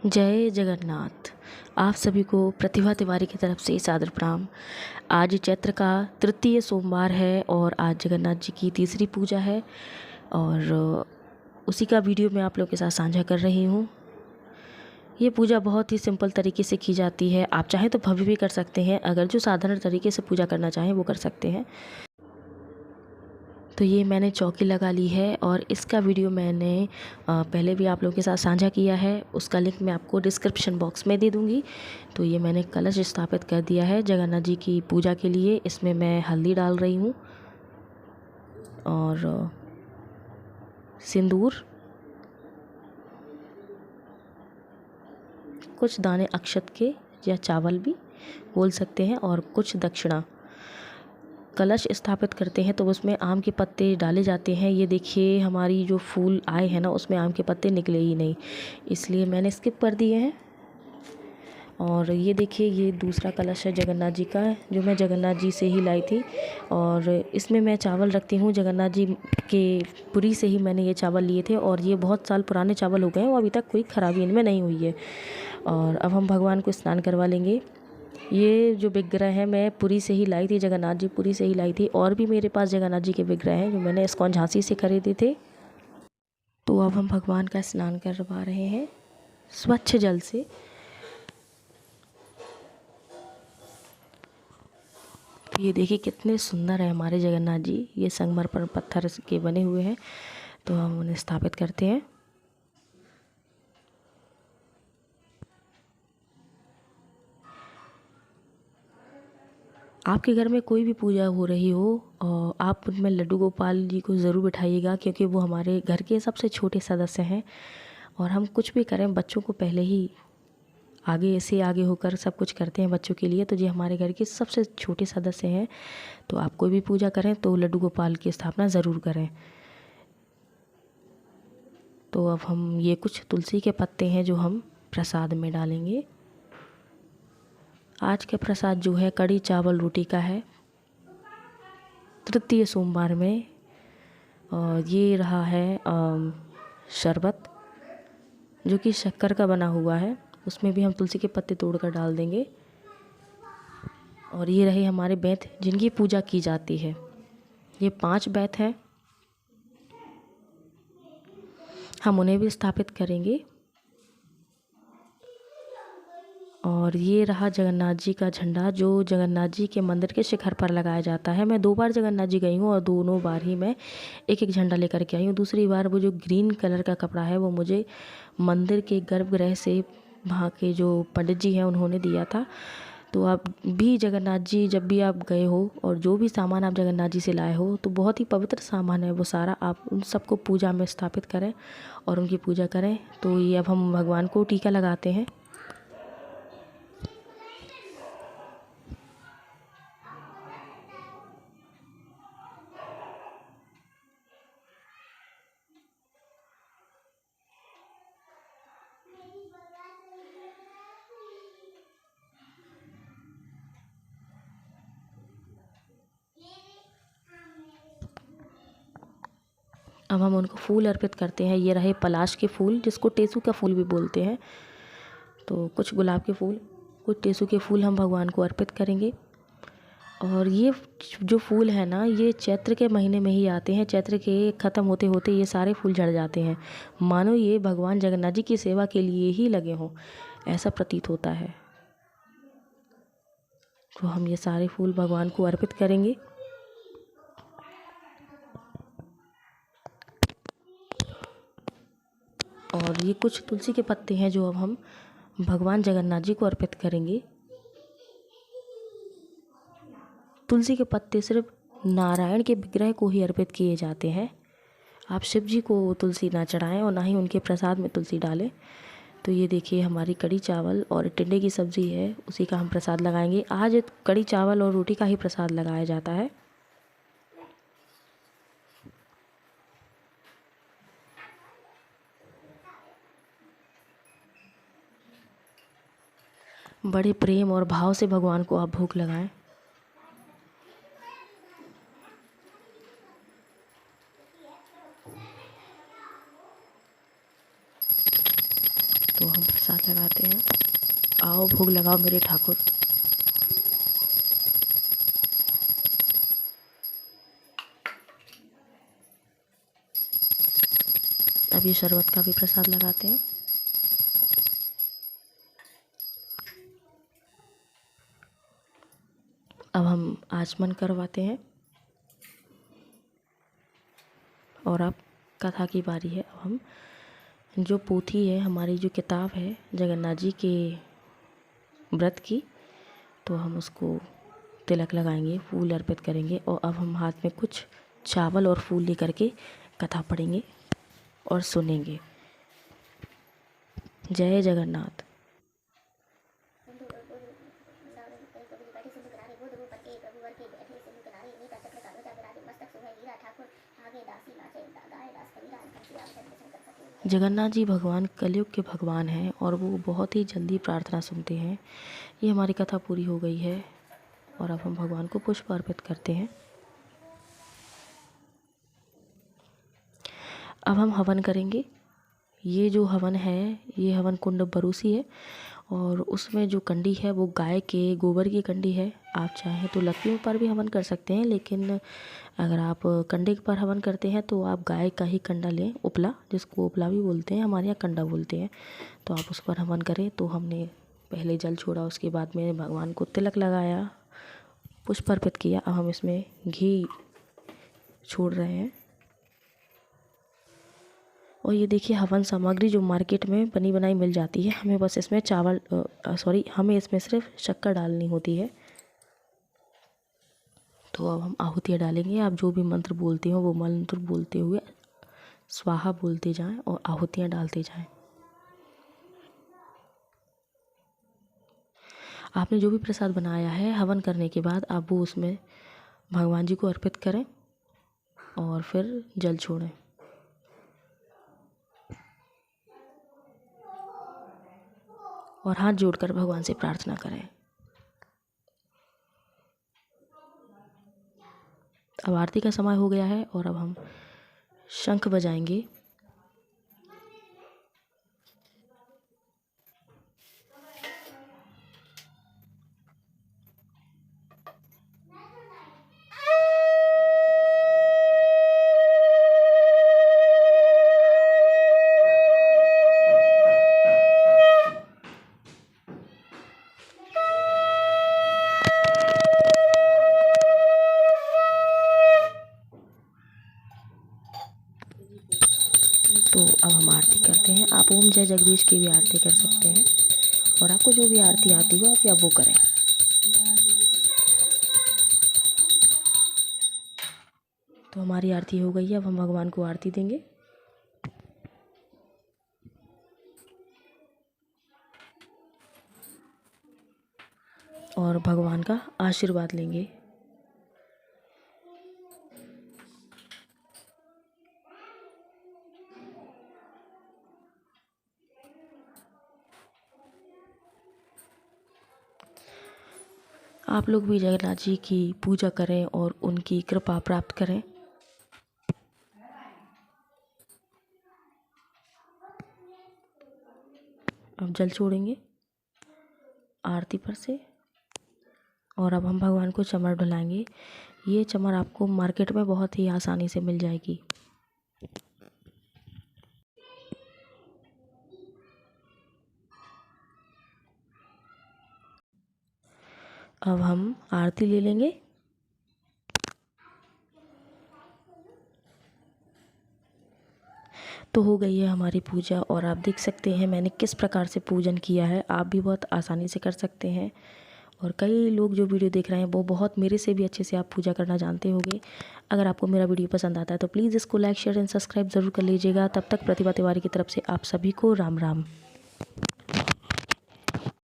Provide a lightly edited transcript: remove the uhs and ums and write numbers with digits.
जय जगन्नाथ। आप सभी को प्रतिभा तिवारी की तरफ से सादर प्रणाम। आज चैत्र का तृतीय सोमवार है और आज जगन्नाथ जी की तीसरी पूजा है और उसी का वीडियो मैं आप लोगों के साथ साझा कर रही हूँ। ये पूजा बहुत ही सिंपल तरीके से की जाती है। आप चाहें तो भव्य भी कर सकते हैं, अगर जो साधारण तरीके से पूजा करना चाहें वो कर सकते हैं। तो ये मैंने चौकी लगा ली है और इसका वीडियो मैंने पहले भी आप लोगों के साथ साझा किया है, उसका लिंक मैं आपको डिस्क्रिप्शन बॉक्स में दे दूँगी। तो ये मैंने कलश स्थापित कर दिया है जगन्नाथ जी की पूजा के लिए। इसमें मैं हल्दी डाल रही हूँ और सिंदूर, कुछ दाने अक्षत के या चावल भी बोल सकते हैं और कुछ दक्षिणा। कलश स्थापित करते हैं तो उसमें आम के पत्ते डाले जाते हैं। ये देखिए हमारी जो फूल आए हैं ना उसमें आम के पत्ते निकले ही नहीं, इसलिए मैंने स्किप कर दिए हैं। और ये देखिए ये दूसरा कलश है जगन्नाथ जी का, जो मैं जगन्नाथ जी से ही लाई थी। और इसमें मैं चावल रखती हूँ जगन्नाथ जी के पुरी से ही मैंने ये चावल लिए थे और ये बहुत साल पुराने चावल हो गए हैं और अभी तक कोई ख़राबी इनमें नहीं हुई है। और अब हम भगवान को स्नान करवा लेंगे। ये जो विग्रह है मैं पुरी से ही लाई थी, जगन्नाथ जी पुरी से ही लाई थी। और भी मेरे पास जगन्नाथ जी के विग्रह हैं जो मैंने इस्कॉन झांसी से खरीदे थे। तो अब हम भगवान का स्नान करवा रहे हैं स्वच्छ जल से। तो ये देखिए कितने सुंदर है हमारे जगन्नाथ जी। ये संगमरमर पर पत्थर के बने हुए हैं, तो हम उन्हें स्थापित करते हैं। आपके घर में कोई भी पूजा हो रही हो और आप उनमें लड्डू गोपाल जी को ज़रूर बिठाइएगा, क्योंकि वो हमारे घर के सबसे छोटे सदस्य हैं। और हम कुछ भी करें बच्चों को पहले ही आगे होकर सब कुछ करते हैं बच्चों के लिए। तो ये हमारे घर के सबसे छोटे सदस्य हैं। तो आप कोई भी पूजा करें तो लड्डू गोपाल की स्थापना ज़रूर करें। तो अब हम ये कुछ तुलसी के पत्ते हैं जो हम प्रसाद में डालेंगे। आज का प्रसाद जो है कड़ी चावल रोटी का है तृतीय सोमवार में। और ये रहा है शरबत जो कि शक्कर का बना हुआ है, उसमें भी हम तुलसी के पत्ते तोड़कर डाल देंगे। और ये रहे हमारे बेंत जिनकी पूजा की जाती है। ये 5 बेंत हैं, हम उन्हें भी स्थापित करेंगे। और ये रहा जगन्नाथ जी का झंडा जो जगन्नाथ जी के मंदिर के शिखर पर लगाया जाता है। मैं 2 बार जगन्नाथ जी गई हूँ और दोनों बार ही मैं एक एक झंडा लेकर के आई हूँ। दूसरी बार वो जो ग्रीन कलर का कपड़ा है वो मुझे मंदिर के गर्भगृह से वहाँ के जो पंडित जी हैं उन्होंने दिया था। तो आप भी जगन्नाथ जी जब भी आप गए हो और जो भी सामान आप जगन्नाथ जी से लाए हो तो बहुत ही पवित्र सामान है वो सारा, आप उन सबको पूजा में स्थापित करें और उनकी पूजा करें। तो ये अब हम भगवान को टीका लगाते हैं। अब हम उनको फूल अर्पित करते हैं। ये रहे पलाश के फूल जिसको टेसू का फूल भी बोलते हैं। तो कुछ गुलाब के फूल, कुछ टेसू के फूल हम भगवान को अर्पित करेंगे। और ये जो फूल है ना ये चैत्र के महीने में ही आते हैं। चैत्र के ख़त्म होते होते ये सारे फूल झड़ जाते हैं, मानो ये भगवान जगन्नाथ जी की सेवा के लिए ही लगे हों, ऐसा प्रतीत होता है। तो हम ये सारे फूल भगवान को अर्पित करेंगे। और ये कुछ तुलसी के पत्ते हैं जो अब हम भगवान जगन्नाथ जी को अर्पित करेंगे। तुलसी के पत्ते सिर्फ नारायण के विग्रह को ही अर्पित किए जाते हैं। आप शिव जी को तुलसी ना चढ़ाएं और ना ही उनके प्रसाद में तुलसी डालें। तो ये देखिए हमारी कड़ी चावल और टिंडे की सब्ज़ी है, उसी का हम प्रसाद लगाएंगे। आज कड़ी चावल और रोटी का ही प्रसाद लगाया जाता है। बड़े प्रेम और भाव से भगवान को आप भोग लगाएं। तो हम प्रसाद लगाते हैं। आओ भोग लगाओ मेरे ठाकुर। अब ये शरबत का भी प्रसाद लगाते हैं। अब हम आचमन करवाते हैं और अब कथा की बारी है। अब हम जो पोथी है, हमारी जो किताब है जगन्नाथ जी के व्रत की, तो हम उसको तिलक लगाएंगे, फूल अर्पित करेंगे और अब हम हाथ में कुछ चावल और फूल लेकर के कथा पढ़ेंगे और सुनेंगे। जय जगन्नाथ। जगन्नाथ जी भगवान कलयुग के भगवान हैं और वो बहुत ही जल्दी प्रार्थना सुनते हैं। ये हमारी कथा पूरी हो गई है और अब हम भगवान को पुष्प अर्पित करते हैं। अब हम हवन करेंगे। ये जो हवन है, ये हवन कुंड बरूसी है और उसमें जो कंडी है वो गाय के गोबर की कंडी है। आप चाहें तो लकड़ियों पर भी हवन कर सकते हैं, लेकिन अगर आप कंडे पर हवन करते हैं तो आप गाय का ही कंडा लें, उपला, जिसको उपला भी बोलते हैं, हमारे यहाँ कंडा बोलते हैं, तो आप उस पर हवन करें। तो हमने पहले जल छोड़ा, उसके बाद में भगवान को तिलक लगाया, पुष्प अर्पित किया। अब हम इसमें घी छोड़ रहे हैं और ये देखिए हवन सामग्री जो मार्केट में बनी बनाई मिल जाती है, हमें बस इसमें हमें इसमें सिर्फ शक्कर डालनी होती है। तो अब हम आहुतियाँ डालेंगे। आप जो भी मंत्र बोलते हो वो मंत्र बोलते हुए स्वाहा बोलते जाएं और आहुतियाँ डालते जाएं। आपने जो भी प्रसाद बनाया है, हवन करने के बाद आप वो उसमें भगवान जी को अर्पित करें और फिर जल छोड़ें। और हाथ जोड़कर भगवान से प्रार्थना करें। अब आरती का समय हो गया है और अब हम शंख बजाएंगे। तो अब हम आरती करते हैं। आप ओम जय जगदीश की भी आरती कर सकते हैं और आपको जो भी आरती आती हो आप या वो करें। तो हमारी आरती हो गई है। अब हम भगवान को आरती देंगे। और भगवान का आशीर्वाद लेंगे। आप लोग भी जगन्नाथ जी की पूजा करें और उनकी कृपा प्राप्त करें। अब जल छोड़ेंगे आरती पर से और अब हम भगवान को चमर डुलाएंगे। ये चमर आपको मार्केट में बहुत ही आसानी से मिल जाएगी। अब हम आरती ले लेंगे। तो हो गई है हमारी पूजा और आप देख सकते हैं मैंने किस प्रकार से पूजन किया है। आप भी बहुत आसानी से कर सकते हैं और कई लोग जो वीडियो देख रहे हैं वो बहुत मेरे से भी अच्छे से आप पूजा करना जानते होंगे। अगर आपको मेरा वीडियो पसंद आता है तो प्लीज़ इसको लाइक शेयर एंड सब्सक्राइब ज़रूर कर लीजिएगा। तब तक प्रतिभा तिवारी की तरफ से आप सभी को राम राम।